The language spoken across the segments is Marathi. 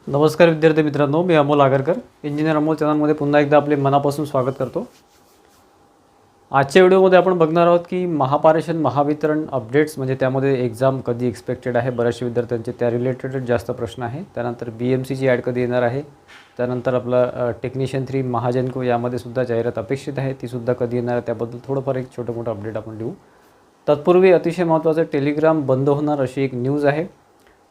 नमस्कार विद्यार्थी मित्रांनो, मी अमोल आगरकर इंजिनियर अमोल चॅनलमध्ये पुन्हा एकदा आपले मनापासून स्वागत करतो। आजच्या व्हिडिओमध्ये आपण बघणार आहोत की महापारेषण महावितरण अपडेट्स म्हणजे त्यामध्ये एक्झाम कधी एक्सपेक्टेड आहे, बऱ्याचशा विद्यार्थ्यांचे त्या रिलेटेड जास्त प्रश्न आहे। त्यानंतर BMCची ॲड कधी येणार आहे, त्यानंतर आपला टेक्निशियन 3 महाजनको यामध्ये सुद्धा जाहिरात अपेक्षित आहे, ती सुद्धा कधी येणार आहे त्याबद्दल थोडंफार एक छोटं मोठं अपडेट आपण देऊ। तत्पूर्वी अतिशय महत्त्वाचं टेलिग्राम बंद होणार अशी एक न्यूज आहे।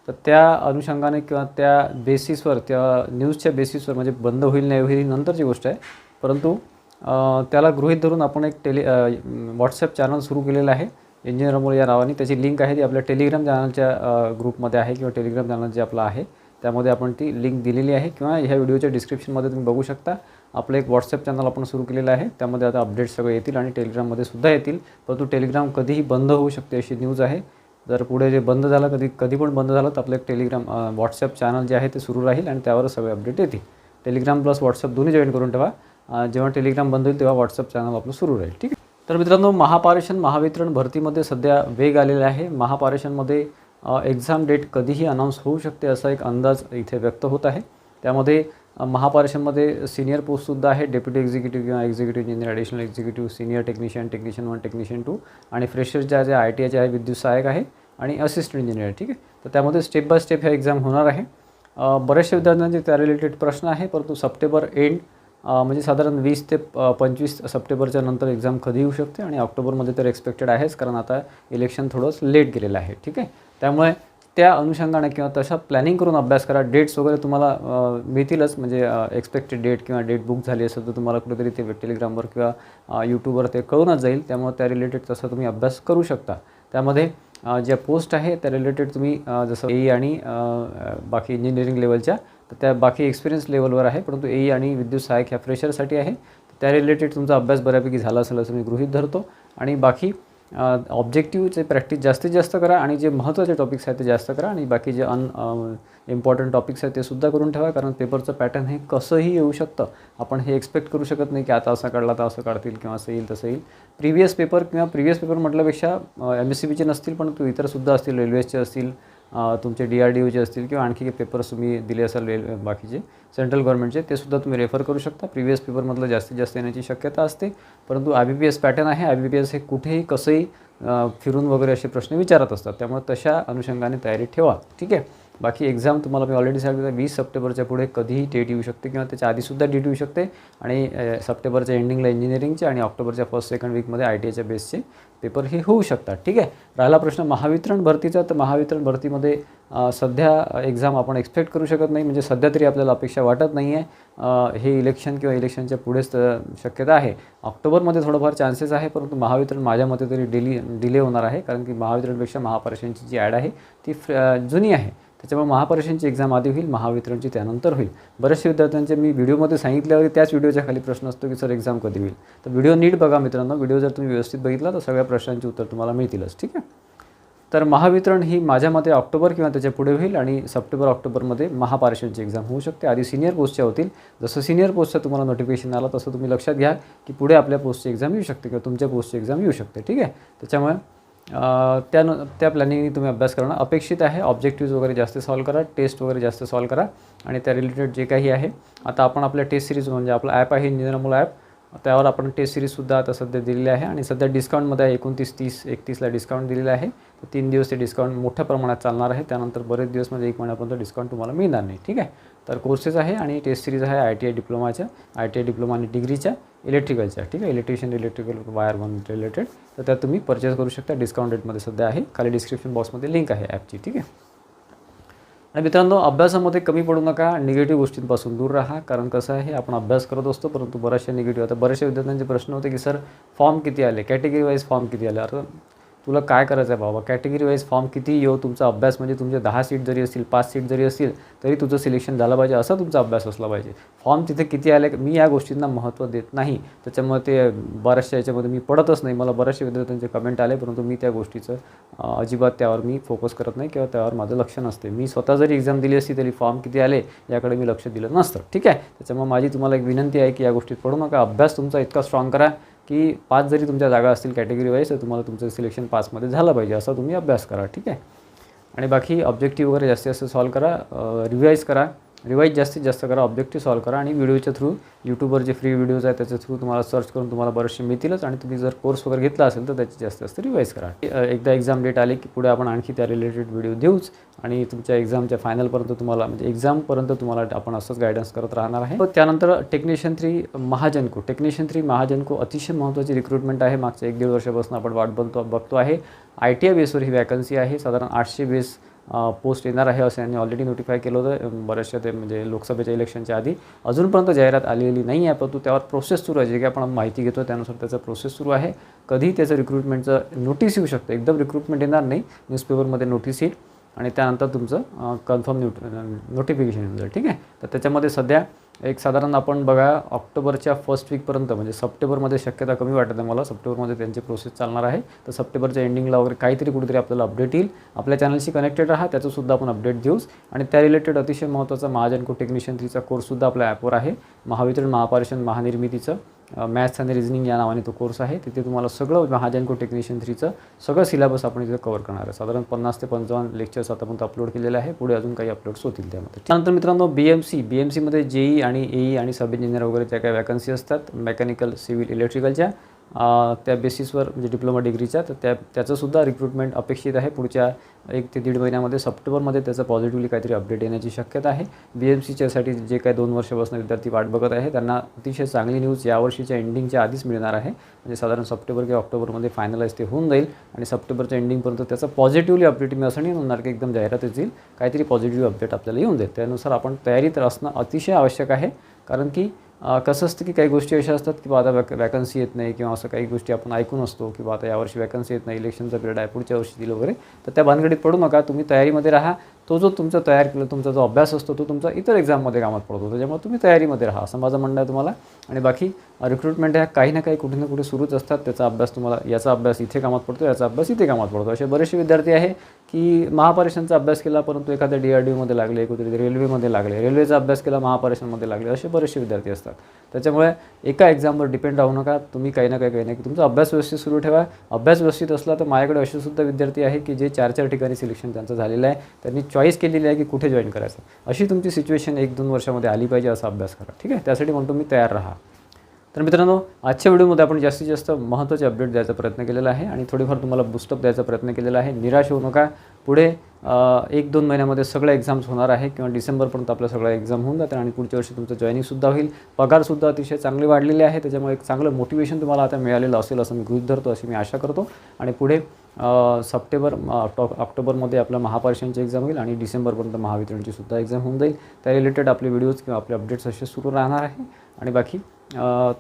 तर त्या अनुषंगाने किंवा त्या बेसिसवर त्या न्यूजच्या बेसिसवर म्हणजे बंद होईल नाही होईल ही नंतरची गोष्ट आहे, परंतु त्याला गृहीत धरून आपण एक व्हॉट्सॲप चॅनल सुरू केलेलं आहे इंजिनियर अमोल या नावाने। त्याची लिंक आहे ती आपल्या टेलिग्राम चॅनलच्या ग्रुपमध्ये आहे किंवा टेलिग्राम चॅनल जे आपलं आहे त्यामध्ये आपण ती लिंक दिलेली आहे किंवा ह्या व्हिडिओच्या डिस्क्रिप्शनमध्ये तुम्ही बघू शकता। आपलं एक व्हॉट्सॲप चॅनल आपण सुरू केलेलं आहे, त्यामध्ये आता अपडेट्स सगळे येतील आणि टेलिग्राममध्ये सुद्धा येतील, परंतु टेलिग्राम कधीही बंद होऊ शकते अशी न्यूज आहे। जर पुढे जे बंद झालं कधी पण बंद झालं तर आपलं एक टेलिग्राम व्हॉट्सॲप चॅनल जे आहे ते सुरू राहील आणि त्यावर सगळे अपडेट येतील। टेलिग्राम प्लस व्हॉट्सॲप दोन्ही जॉईन करून ठेवा, जेव्हा टेलिग्राम बंद होईल तेव्हा व्हॉट्सॲप चॅनल आपलं सुरू राहील, ठीक आहे। तर मित्रांनो, महापारेषण महावितरण भरतीमध्ये सध्या वेग आलेला आहे। महापारेषणमध्ये एक्झाम डेट कधीही अनाऊन्स होऊ शकते असा एक अंदाज इथे व्यक्त होत आहे। त्यामध्ये महापारेषणमध्ये सिनियर पोस्टसुद्धा आहे, डेप्युटी एक्झिक्युटिव्ह किंवा executive engineer, additional executive, senior technician, technician 1, technician 2 आणि फ्रेशर्सच्या जे ITIचे आहे, विद्युत सहाय्यक आहे आणि असिस्टंट इंजिनियर, ठीक आहे। तर त्यामध्ये स्टेप बाय स्टेप ह्या एक्झाम होणार आहे। बऱ्याचशा विद्यार्थ्यांचे त्या रिलेटेड प्रश्न आहे, परंतु सप्टेंबर एंड म्हणजे साधारण 20 ते 25 सप्टेंबरच्या नंतर एक्झाम कधी येऊ शकते आणि ऑक्टोबरमध्ये तर एक्सपेक्टेड आहेच, कारण आता इलेक्शन थोडंसं लेट गेलेलं आहे, ठीक आहे। त्यामुळे त्या अनुषंगाने किंवा तशा प्लॅनिंग करून अभ्यास करा। डेट्स वगैरे तुम्हाला मिळतीलच, म्हणजे एक्सपेक्टेड डेट किंवा डेट बुक झाली असेल तर तुम्हाला कुठेतरी ते टेलिग्रामवर किंवा यूट्यूबवर ते कळूनच जाईल, त्यामुळे त्या रिलेटेड तसं तुम्ही अभ्यास करू शकता। त्यामध्ये ज्या पोस्ट आहे त्या रिलेटेड तुम्ही जसं AE आणि बाकी इंजिनिअरिंग लेवलच्या तर त्या बाकी एक्सपिरियन्स लेवलवर आहे, परंतु AE आणि विद्युत सहाय्यक ह्या फ्रेशरसाठी आहे। त्या रिलेटेड तुमचा अभ्यास बऱ्यापैकी झाला असेल असं मी गृहीत धरतो आणि बाकी ऑब्जेक्टिव्हचे प्रॅक्टिस जास्तीत जास्त करा आणि जे महत्त्वाचे टॉपिक्स आहेत ते जास्त करा आणि बाकी जे इम्पॉर्टंट टॉपिक्स आहेत ते सुद्धा करून ठेवा, कारण पेपरचं पॅटर्न हे कसंही येऊ शकतं। आपण हे एक्सपेक्ट करू शकत नाही की आता असं काढला तर असं काढतील किंवा असं येईल तसं येईल। प्रिव्हियस पेपर म्हटल्यापेक्षा MSCBचे नसतील, पण इतरसुद्धा असतील, रेल्वेजचे असतील, तुमचे DRDOचे असतील किंवा आणखी पेपर्स तुम्ही दिले असाल बाकीचे सेंट्रल गव्हर्नमेंटचे, ते सुद्धा तुम्ही रेफर करू शकता। प्रिव्हियस पेपरमधलं जास्तीत जास्त येण्याची शक्यता असते, परंतु IBPS पॅटर्न आहे। IBPS हे कुठेही कसंही फिरून वगैरे असे प्रश्न विचारत असतात, त्यामुळे तशा अनुषंगाने तयारी ठेवा, ठीक आहे। बाकी एक्झाम तुम्हाला मी ऑलरेडी सांगितलं 20 सप्टेंबरच्या पुढे कधीही डेट येऊ शकते किंवा त्याच्या आधीसुद्धा डेट येऊ शकते आणि सप्टेंबरच्या एंडिंगला इंजिनिअरिंगचे आणि ऑक्टोबरच्या फर्स्ट सेकंड वीकमध्ये ITIच्या बेसचे पेपर हे होऊ शकतात, ठीक आहे। राहिला प्रश्न महावितरण भरतीचा, तर महावितरण भरतीमध्ये सध्या एक्झाम आपण एक्सपेक्ट करू शकत नाही, म्हणजे सध्या तरी आपल्याला अपेक्षा वाटत नाही आहे। हे इलेक्शन किंवा इलेक्शनच्या पुढेच शक्यता आहे। ऑक्टोबरमध्ये थोडंफार चान्सेस आहे, परंतु महावितरण माझ्या मते तरी डिले होणार आहे, कारण की महावितरणपेक्षा महापारेषणची जी ॲड आहे ती जुनी आहे, त्याच्यामुळे महापारेषणची एक्झाम आधी होईल, महावितरणची त्यानंतर होईल। बऱ्याचशा विद्यार्थ्यांचे मी व्हिडिओमध्ये सांगितल्यावर त्याच व्हिडिओच्या खाली प्रश्न असतो की सर एक्झाम कधी होईल, तर व्हिडिओ नीट बघा मित्रांनो। व्हिडिओ जर तुम्ही व्यवस्थित बघितला तर सगळ्या प्रश्नांची उत्तर तुम्हाला मिळतीलच, ठीक आहे। तर महावितरण ही माझ्या मते ऑक्टोबर किंवा त्याच्या पुढे होईल आणि सप्टेंबर-ऑक्टोबरमध्ये महापारेषणची एक्झाम होऊ शकते। आधी सिनियर पोस्टच्या होतील, जसं सिनियर पोस्टचं तुम्हाला नोटिफिकेशन आलं तसं तुम्ही लक्षात घ्या की पुढे आपल्या पोस्टची एक्झाम येऊ शकते किंवा तुमच्या पोस्टची एक्झाम येऊ शकते, ठीक आहे। त्याच्यामुळे त्या प्लॅनिंगने तुम्ही अभ्यास करणं अपेक्षित आहे। ऑब्जेक्टिव्ज वगैरे जास्त सॉल्व करा, टेस्ट वगैरे जास्त सॉल्व करा आणि त्या रिलेटेड जे काही आहे आता आपण आपल्या टेस्ट सिरीज म्हणजे आपलं ॲप आहे इंजिनियर अमोल ॲप, त्यावर आपण टेस्ट सिरीजसुद्धा आता सध्या दिलेली आहे आणि सध्या डिस्काउंटमध्ये आहे, 29, 30, 31ला डिस्काउंट दिलेलं आहे। तर 3 दिवस ते डिस्काउंट मोठ्या प्रमाणात चालणार आहे, त्यानंतर बरेच दिवस म्हणजे 1 महिन्यापर्यंत डिस्काउंट तुम्हाला मिळणार नाही, ठीक आहे। तर कोर्सेस आहे आणि टेस्ट सिरीज आहे ITI डिप्लोमाच्या, ITI डिप्लोमा आणि डिग्रीच्या इलेक्ट्रिकलच्या, ठीक आहे। इलेक्ट्रिकल वायर वन रिलेटेड, तर त्यात तुम्ही परचेस करू शकता, डिस्काउंट रेटमध्ये सध्या आहे। खाली डिस्क्रिप्शन बॉक्समध्ये लिंक आहे ॲपची, ठीक आहे। आणि मित्रांनो, अभ्यासामध्ये कमी पडू नका, निगेटिव्ह गोष्टींपासून दूर राहा, कारण कसं आहे आपण अभ्यास करत असतो परंतु बऱ्याचशा निगेटिव्ह, आता बऱ्याचशा विद्यार्थ्यांचे प्रश्न होते की सर फॉर्म किती आले, कॅटेगरी वाईज फॉर्म किती आले। अरे तुला काय करायचं आहे बाबा, कॅटेगरी वाईज फॉर्म किती येऊ, तुमचा अभ्यास म्हणजे तुमचे 10 सीट जरी असतील, 5 सीट जरी असतील तरी तुझं सिलेक्शन झालं पाहिजे, असा तुमचा अभ्यास असला पाहिजे। फॉर्म तिथे किती आले मी या गोष्टींना महत्त्व देत नाही, त्याच्यामुळे ते बऱ्याचशा याच्यामध्ये मी पडतच नाही। मला बऱ्याचशा विद्यार्थ्यांचे कमेंट आले, परंतु मी त्या गोष्टीचं अजिबात त्यावर मी फोकस करत नाही किंवा त्यावर माझं लक्ष नसते। मी स्वतः जरी एक्झाम दिली असती तरी फॉर्म किती आले याकडे मी लक्ष दिलं नसतं, ठीक आहे। त्याच्यामुळे माझी तुम्हाला एक विनंती आहे की या गोष्टीत पडू नका, अभ्यास तुमचा इतका स्ट्रॉंग करा की 5 जरी तुमच्या जागा असतील कॅटेगरी वाईज तर तुम्हाला तुमचं सिलेक्शन 5मध्ये झालं पाहिजे, असा तुम्ही अभ्यास करा, ठीक आहे। आणि बाकी ऑब्जेक्टिव्ह वगैरे जास्तीत जास्त सॉल्व करा, रिवाईज करा, रिवाईज जास्तीत जास्त करा, ऑब्जेक्टिव्ह सॉल्व करा आणि व्हिडिओच्या थ्रू यूट्यूबवर जे फ्री व्हिडिओज आहेत त्याच्या थ्रू तुम्हाला सर्च करून तुम्हाला बरेचसे मिळतीलच आणि तुम्ही जर कोर्स वगैरे घेतला असेल तर त्याची जास्तीत जास्त रिवाईज करा. एकदा एक्झाम डेट आली की पुढे आपण आणखी त्या रिलेटेड व्हिडिओ देऊच आणि तुमच्या एक्झामच्या फायनलपर्यंत तुम्हाला म्हणजे एक्झामपर्यंत तुम्हाला आपण असंच गायडन्स करत राहणार आहे. त्यानंतर टेक्निशियन 3 महाजनको. टेक्निशियन 3 महाजनको अतिशय महत्त्वाची रिक्रुटमेंट आहे. मागच्या 1-1.5 वर्षापासून आपण वाट बघतो आहे. ITI बेसवर ही वॅकन्सी आहे. साधारण 800 बेस पोस्ट येणार आहे असं यांनी ऑलरेडी नोटिफाय केलं होतं बऱ्याचशा ते म्हणजे लोकसभेच्या इलेक्शनच्या आधी. अजूनपर्यंत जाहिरात आलेली नाही आहे, परंतु त्यावर प्रोसेस सुरू आहे. जे काही आपण माहिती घेतो त्यानुसार त्याचा प्रोसेस सुरू आहे. कधी त्याचं रिक्रुटमेंटचं नोटीस येऊ शकतं. एकदम रिक्रुटमेंट येणार नाही, न्यूजपेपरमध्ये नोटीस येईल आणि त्यानंतर तुमचं कन्फर्म नोटिफिकेशन येऊन जाईल. ठीक आहे. तर त्याच्यामध्ये सध्या एक साधारण आपण बघा ऑक्टोबरच्या फर्स्ट वीकपर्यंत म्हणजे सप्टेंबरमध्ये शक्यता कमी वाटत आहे मला. सप्टेंबरमध्ये त्यांची प्रोसेस चालणार आहे. तर सप्टेंबरच्या एंडिंगला वगैरे काहीतरी कुठेतरी आपल्याला अपडेट येईल. आपल्या चॅनलशी कनेक्टेड राहा, त्याचंसुद्धा आपण अपडेट देऊच. आणि त्या रिलेटेड अतिशय महत्त्वाचा महाजनको टेक्निशियन 3चा कोर्ससुद्धा आपल्या ॲपवर आहे. महावितरण महापारेषण महानिर्मितीचं मॅथ्स आणि रिझनिंग या नावाने तो कोर्स आहे. तिथे तुम्हाला सगळं महाजनको टेक्निशियन 3चं सगळं सिलेबस आपण इथे कव्हर करणार आहे. साधारण 50 ते 55 लेक्चर्स आतापर्यंत अपलोड केलेले आहे. पुढे अजून काही अपलोड्स होतील त्यामध्ये. त्यानंतर मित्रांनो BMCमध्ये JEE आणि AE आणि सब इंजिनियर वगैरे ज्या काही वॅकन्सी असतात मेकॅनिकल, सिव्हिल, इलेक्ट्रिकलच्या त्या बेसिसवर म्हणजे डिप्लोमा डिग्रीच्या, तर त्याचंसुद्धा रिक्रुटमेंट अपेक्षित आहे. पुढच्या 1 ते 1.5 महिन्यामध्ये सप्टेंबरमध्ये त्याचं पॉझिटिव्हली काहीतरी अपडेट येण्याची शक्यता आहे. BMCच्यासाठी जे काही 2 वर्षापासून विद्यार्थी वाट बघत आहे त्यांना अतिशय चांगली न्यूज यावर्षीच्या एंडिंगच्या आधीच मिळणार आहे. म्हणजे साधारण सप्टेंबर किंवा ऑक्टोबरमध्ये फायनलाइज ते होऊन जाईल आणि सप्टेंबरच्या एंडिंगपर्यंत त्याचं पॉझिटिव्हली अपडेट मी असं नाही म्हणणार की एकदम जाहिरातच येईल, काहीतरी पॉझिटिव्ह अपडेट आपल्याला येऊन जाईल. त्यानुसार आपण तयारीत असणं अतिशय आवश्यक आहे. कारण की कसं असतं की काही गोष्टी अशा असतात की आता वॅकन्सी येत नाही किंवा असं काही गोष्टी आपण ऐकून असतो की आता यावर्षी वॅकन्सी येत नाही, इलेक्शनचा पिरियड आहे, पुढच्या वर्षी दिलं वगैरे. तर त्या भानगडीत पडू नका. तुम्ही तयारीमध्ये राहा. तो जो तुमचा तयार केला तुमचा जो अभ्यास असतो तो तुमचा इतर एक्झाममध्ये कामात पडतो. त्याच्यामुळे तुम्ही तयारीमध्ये राहा असं माझं म्हणणं आहे तुम्हाला. आणि बाकी रिक्रुटमेंट ह्या काही ना काही कुठे ना कुठे सुरूच असतात. त्याचा अभ्यास तुम्हाला याचा अभ्यास इथे कामात पडतो, याचा अभ्यास इथे कामात पडतो. असे बरेचसे विद्यार्थी आहे की महापारेषणचा अभ्यास केला परंतु एखाद्या DRDOमध्ये लागले, कुठेतरी रेल्वेमध्ये लागले, रेल्वेचा अभ्यास केला महापारेषणमध्ये लागले, असे बरेचसे विद्यार्थी असतात. त्याच्यामुळे एका एक्झामवर डिपेंड राहू नका. तुम्ही काही ना काही तुमचा अभ्यास व्यवस्थित सुरू ठेवा. अभ्यास व्यवस्थित असला तर माझ्याकडे असे सुद्धा विद्यार्थी आहे की जे 4-4 ठिकाणी सिलेक्शन त्यांचं झालेलं आहे. त्यांनी चॉईस केलेली आहे की कुठे जॉईन करायचं. अशी तुमची सिच्युएशन 1-2 वर्षामध्ये आली पाहिजे असा अभ्यास करा. ठीक आहे. त्यासाठी म्हणतो मी तयार राहा. तर मित्रांनो आजच्या व्हिडिओमध्ये आपण जास्तीत जास्त महत्त्वाचे अपडेट द्यायचा प्रयत्न केलेला आहे आणि थोडीफार तुम्हाला बूस्टअप द्यायचा प्रयत्न केलेला आहे. निराश होऊ नका. पुढे 1-2 महिन्यामध्ये सगळ्या एक्झाम्स होणार आहे किंवा डिसेंबरपर्यंत आपल्या सगळ्या एक्झाम होऊन जातात आणि पुढच्या वर्षी तुमचं जॉईनिंगसुद्धा होईल. पगारसुद्धा अतिशय चांगले वाढलेले आहे. त्याच्यामुळे एक चांगलं मोटिवेशन तुम्हाला आता मिळालेलं असेल असं मी गृहीत धरतो, अशी मी आशा करतो. आणि पुढे ऑक्टोबरमध्ये आपलं महापारेषणची एक्झाम होईल आणि डिसेंबरपर्यंत महावितरणची सुद्धा एक्झाम होऊन जाईल. त्या रिलेटेड आपले व्हिडिओज किंवा आपले अपडेट्स असे सुरू राहणार आहे. आणि बाकी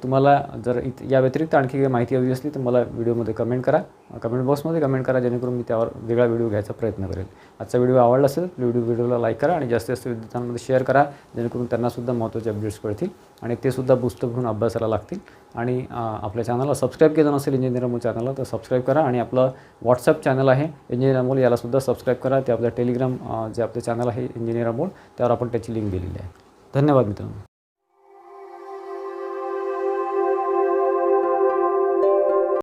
तुम्हाला जर या व्यतिरिक्त आणखी काही माहिती हवी असली तर मला व्हिडिओमध्ये कमेंट करा, कमेंट बॉक्समध्ये कमेंट करा, जेणेकरून मी त्यावर वेगळा व्हिडिओ घ्यायचा प्रयत्न करेल. आजचा व्हिडिओ आवडला असेल व्हिडिओला लाईक करा आणि जास्तीत जास्त विद्यार्थ्यांमध्ये शेअर करा, जेणेकरून त्यांनासुद्धा महत्त्वाचे अपडेट्स कळतील आणि ते सुद्धा बूस्टअप होऊन अभ्यासाला लागतील. आणि आपल्या चॅनलला सबस्क्राईब केलं नसेल इंजिनियर अमोल चॅनलला तर सबस्क्राईब करा. आणि आपलं व्हॉट्सअप चॅनल आहे इंजिनियर अमोल, यालासुद्धा सबस्क्राईब करा. ते आपलं टेलिग्राम जे आपलं चॅनल आहे इंजिनियर अमोल, त्यावर आपण त्याची लिंक दिलेली आहे. धन्यवाद मित्रांनो.